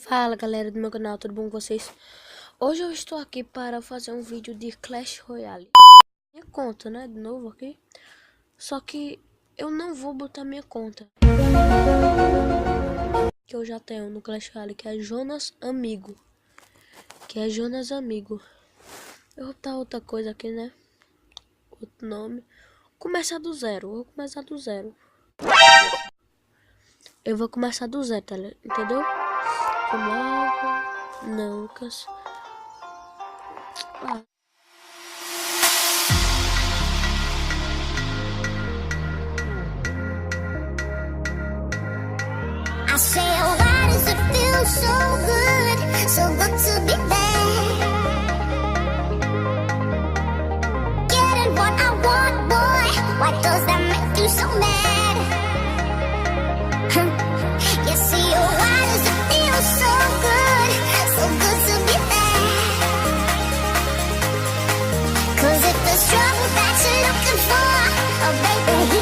Fala galera do meu canal, tudo bom com vocês? Hoje eu estou aqui para fazer um vídeo de Clash Royale. Minha conta, né, de novo aqui. Só que eu não vou botar minha conta que eu já tenho no Clash Royale, que é Jonas Amigo. Eu vou botar outra coisa aqui, né? Outro nome. Começar do zero, vou começar do zero. Eu vou começar do zero, tá, entendeu? Não, Lucas. I say, oh, why does it feel so good to be there? Getting what I want, boy, why does that make you so mad? You see, oh, why does it feel so good to be there? 'Cause if there's trouble that you're looking for, oh baby,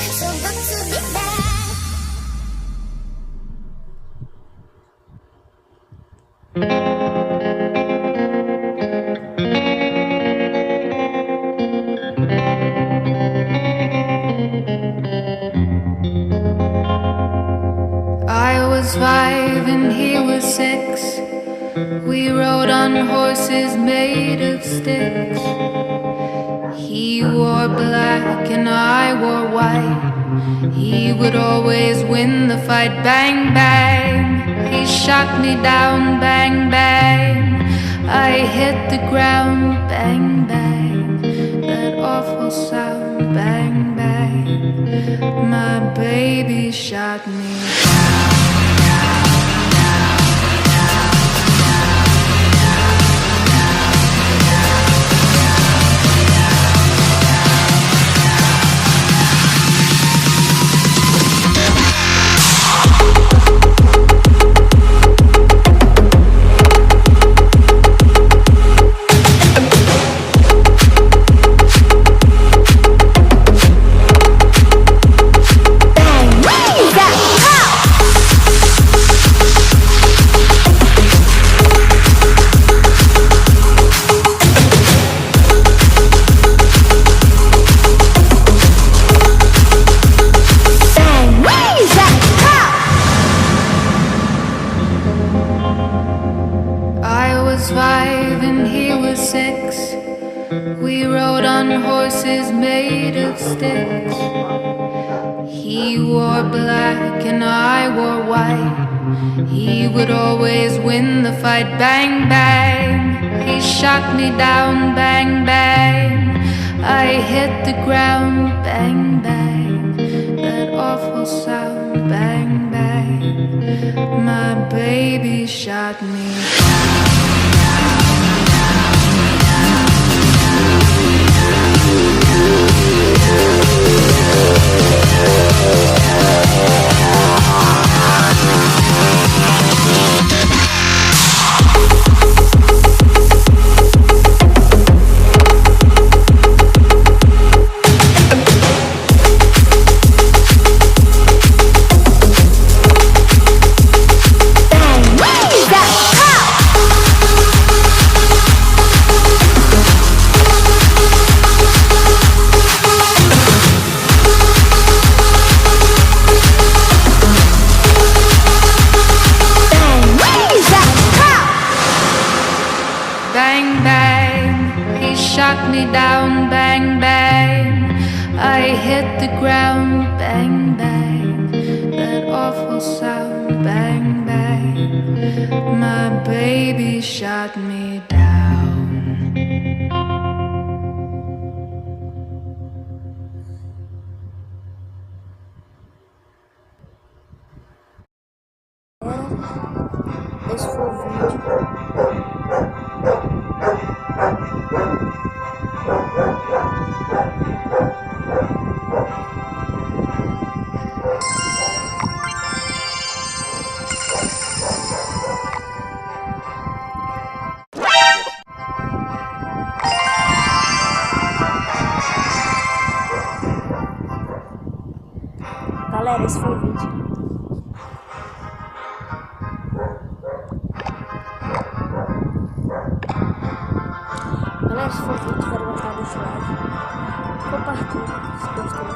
so good to be back. I was 5 and he was 6. We rode on horses made of sticks. He wore black and I wore white. He would always win the fight. Bang, bang, he shot me down. Bang, bang, I hit the ground. Bang, bang, that awful sound. Bang, bang, my baby shot me down. was 5 and he was 6. We rode on horses made of sticks. He wore black and I wore white. He would always win the fight. Bang, bang, he shot me down. Bang, bang, I hit the ground. Bang, bang, that awful sound. Bang, bang, my baby shot me down. Bang, bang, he shot me down. Bang, bang, I hit the ground. Bang, bang, that awful sound. Bang, bang, my baby shot me down. Esse foi o vídeo. Galera, esse foi o vídeo. Galera, se for vídeo, quero gostar desse like. Compartilha se gostou.